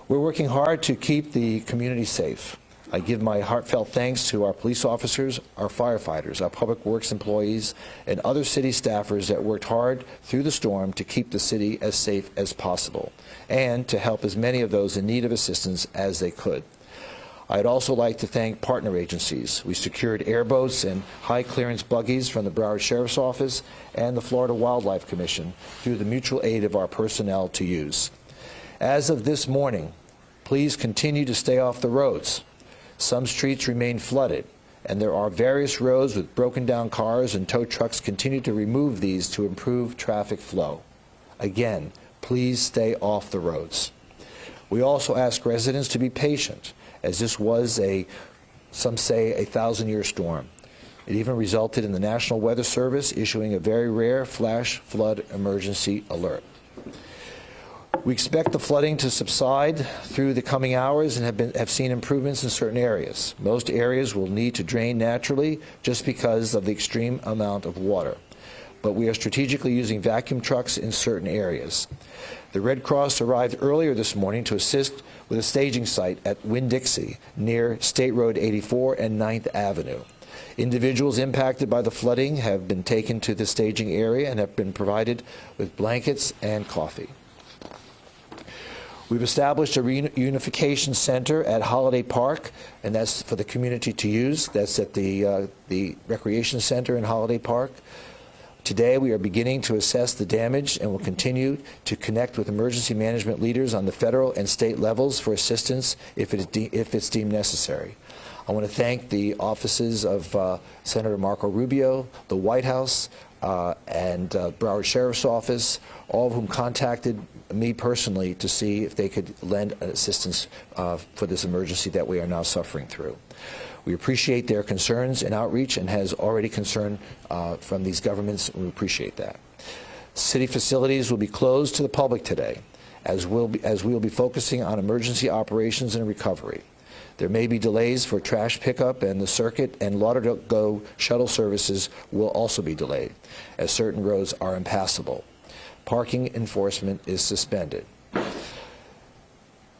We're working hard to keep the community safe. I give my heartfelt thanks to our police officers, our firefighters, our public works employees, and other city staffers that worked hard through the storm to keep the city as safe as possible and to help as many of those in need of assistance as they could. I'd also like to thank partner agencies. We secured airboats and high-clearance buggies from the Broward Sheriff's Office and the Florida Wildlife Commission through the mutual aid of our personnel to use. As of this morning, please continue to stay off the roads. Some streets remain flooded, and there are various roads with broken down cars, and tow trucks continue to remove these to improve traffic flow. Again, please stay off the roads. We also ask residents to be patient, as this was some say, a 1,000-year storm. It even resulted in the National Weather Service issuing a very rare flash flood emergency alert. We expect the flooding to subside through the coming hours and have seen improvements in certain areas. Most areas will need to drain naturally just because of the extreme amount of water. But we are strategically using vacuum trucks in certain areas. The Red Cross arrived earlier this morning to assist with a staging site at Winn-Dixie near State Road 84 and 9th Avenue. Individuals impacted by the flooding have been taken to the staging area and have been provided with blankets and coffee. We've established a reunification center at Holiday Park, and that's for the community to use. That's at the recreation center in Holiday Park. Today, we are beginning to assess the damage and will continue to connect with emergency management leaders on the federal and state levels for assistance if it's deemed necessary. I want to thank the offices of Senator Marco Rubio, the White House, and Broward Sheriff's Office, all of whom contacted me personally to see if they could lend assistance for this emergency that we are now suffering through. We appreciate their concerns and outreach, and has already concern from these governments, and we appreciate that. City facilities will be closed to the public today, as we will be focusing on emergency operations and recovery. There may be delays for trash pickup, and the Circuit and Lauderdale Go shuttle services will also be delayed, as certain roads are impassable. Parking enforcement is suspended.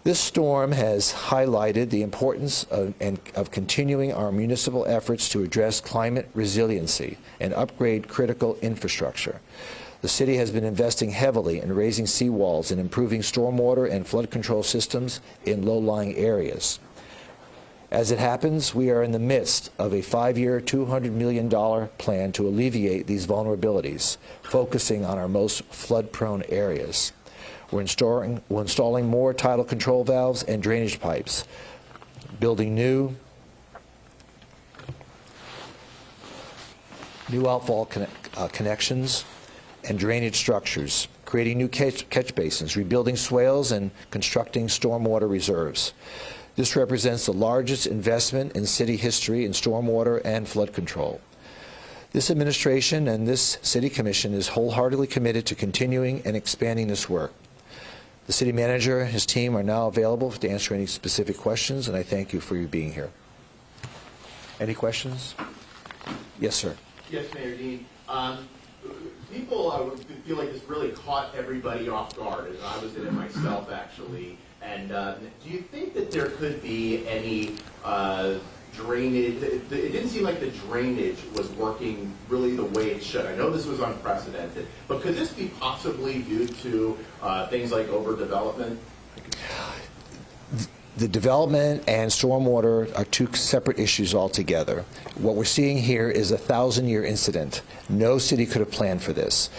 This storm has highlighted the importance of continuing our municipal efforts to address climate resiliency and upgrade critical infrastructure. The city has been investing heavily in raising seawalls and improving stormwater and flood control systems in low-lying areas. As it happens, we are in the midst of a 5-year, $200 million plan to alleviate these vulnerabilities, focusing on our most flood-prone areas. We're installing more tidal control valves and drainage pipes, building new outfall connections and drainage structures, creating new catch basins, rebuilding swales, and constructing stormwater reserves. This represents the largest investment in city history in stormwater and flood control. This administration and this City Commission is wholeheartedly committed to continuing and expanding this work. The City Manager and his team are now available to answer any specific questions, and I thank you for your being here. Any questions? Yes, sir. Yes, Mayor Dean. People feel like this really caught everybody off guard, as I was in it myself, actually. And do you think that there could be any drainage? It didn't seem like the drainage was working really the way it should. I know this was unprecedented, but could this be possibly due to things like overdevelopment? The development and stormwater are two separate issues altogether. What we're seeing here is a 1,000-year incident. No city could have planned for this.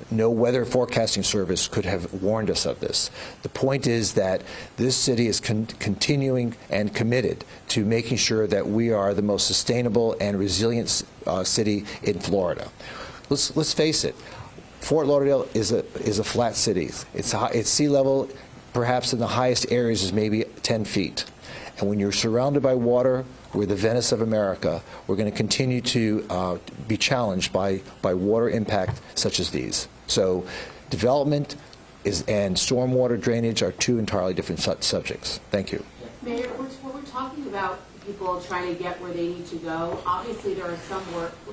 No weather forecasting service could have warned us of this. The point is that this city is continuing and committed to making sure that we are the most sustainable and resilient city in Florida. Let's face it. Fort Lauderdale is a flat city. It's sea level. Perhaps in the highest areas is maybe 10 feet. And when you're surrounded by water, we're the Venice of America. We're going to continue to be challenged by water impact such as these. So development and stormwater drainage are two entirely different subjects. Thank you. Mayor, when we're talking about people trying to get where they need to go, obviously there are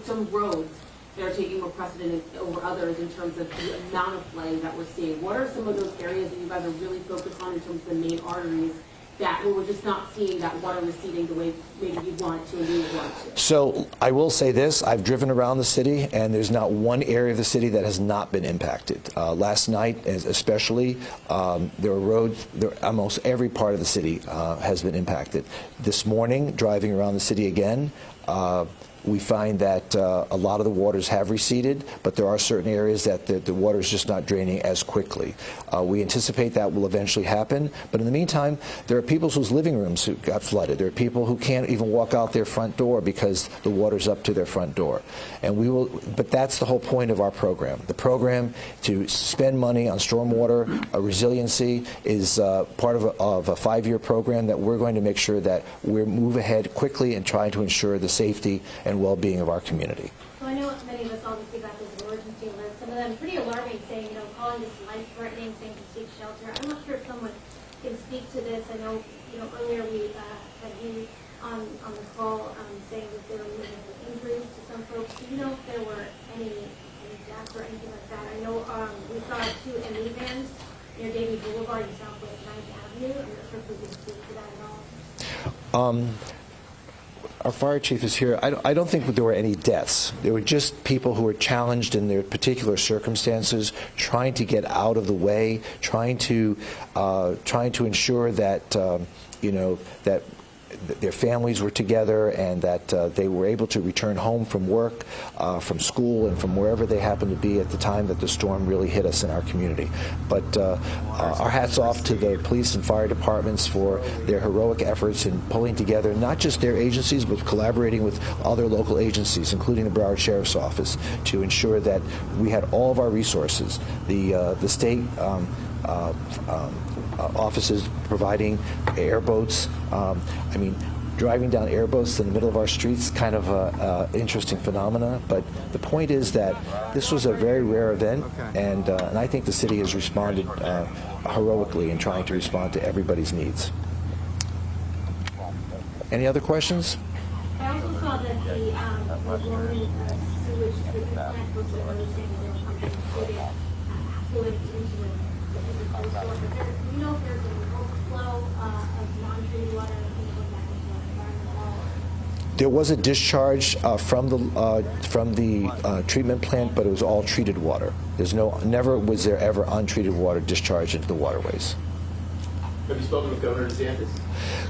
some roads that are taking more precedent over others in terms of the amount of flooding that we're seeing? What are some of those areas that you guys are really focused on in terms of the main arteries that we're just not seeing that water receding the way maybe you want it to and we would want it to? So I will say this, I've driven around the city and there's not one area of the city that has not been impacted. Last night especially, there were roads, almost every part of the city has been impacted. This morning, driving around the city again, we find that a lot of the waters have receded, but there are certain areas that the water is just not draining as quickly. We anticipate that will eventually happen, but in the meantime, there are people whose living rooms who got flooded. There are people who can't even walk out their front door because the water's up to their front door. And we will, but that's the whole point of our program. The program to spend money on stormwater resiliency is part of a 5-year program that we're going to make sure that we move ahead quickly and try to ensure the safety and well-being of our community. So I know many of us obviously got those emergency alerts, some of them pretty alarming, saying, calling this life-threatening, saying to seek shelter. I'm not sure if someone can speak to this. I know, earlier we had you on the call saying that there were injuries to some folks. Do you know if there were any deaths or anything like that? I know we saw 2 ME vans near Davie Boulevard and Southwest 9th Avenue. I'm not sure if we can speak to that at all. Our fire chief is here. I don't think there were any deaths. There were just people who were challenged in their particular circumstances, trying to get out of the way, trying to ensure that that their families were together and that they were able to return home from work, from school, and from wherever they happened to be at the time that the storm really hit us in our community. But our hats off to the police and fire departments for their heroic efforts in pulling together not just their agencies, but collaborating with other local agencies, including the Broward Sheriff's Office, to ensure that we had all of our resources. The state offices providing airboats. I mean, driving down airboats in the middle of our streets, kind of an interesting phenomena. But the point is that this was a very rare event, and I think the city has responded heroically in trying to respond to everybody's needs. Any other questions? I also saw that the Lawrence sewage treatment plant was understanding there was something fluid into it. Do you know if there's an overflow of non-treated water or anything like that into the environment at all? There was a discharge from the treatment plant, but it was all treated water. Never was there ever untreated water discharged into the waterways. Have you spoken with Governor DeSantis?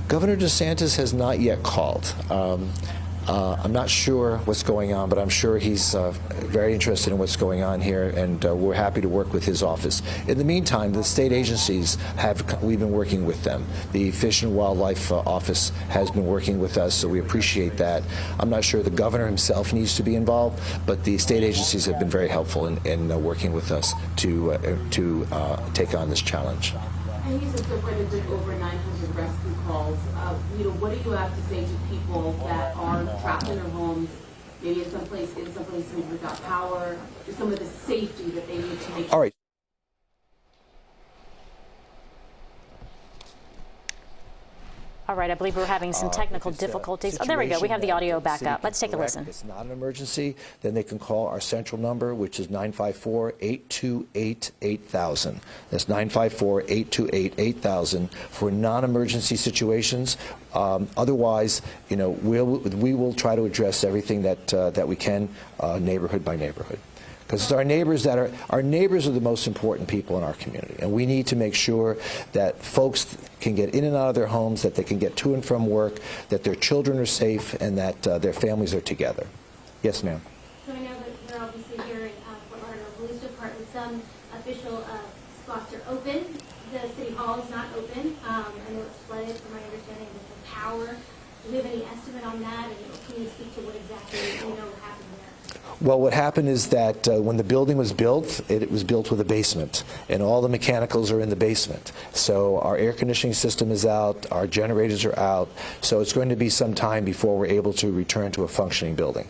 Governor DeSantis has not yet called. I'm not sure what's going on, but I'm sure he's very interested in what's going on here, and we're happy to work with his office. In the meantime, the state agencies we've been working with them. The Fish and Wildlife Office has been working with us, so we appreciate that. I'm not sure the governor himself needs to be involved, but the state agencies have been very helpful in working with us to take on this challenge. And you said so far there's been over 900 rescue calls. What do you have to say to people that are trapped in their homes, maybe in some places without power, or some of the safety that they need to make sure? All right. All right, I believe we're having some technical difficulties. Oh, there we go. We have the audio back up. Let's take a listen. If it's not an emergency, then they can call our central number, which is 954-828-8000. That's 954-828-8000 for non-emergency situations. Otherwise, we will try to address everything that we can, neighborhood by neighborhood. Because it's our neighbors are the most important people in our community, and we need to make sure that folks can get in and out of their homes, that they can get to and from work, that their children are safe, and that their families are together. Yes, ma'am. So I know that we're obviously here in Fort Lauderdale Police Department. Some official spots are open. The city hall is not open. I know it's flooded, from my understanding, with the power. Do we have any estimate on that? And can you speak to what exactly happened there? Well, what happened is that when the building was built, it was built with a basement, and all the mechanicals are in the basement. So our air conditioning system is out, our generators are out, so it's going to be some time before we're able to return to a functioning building.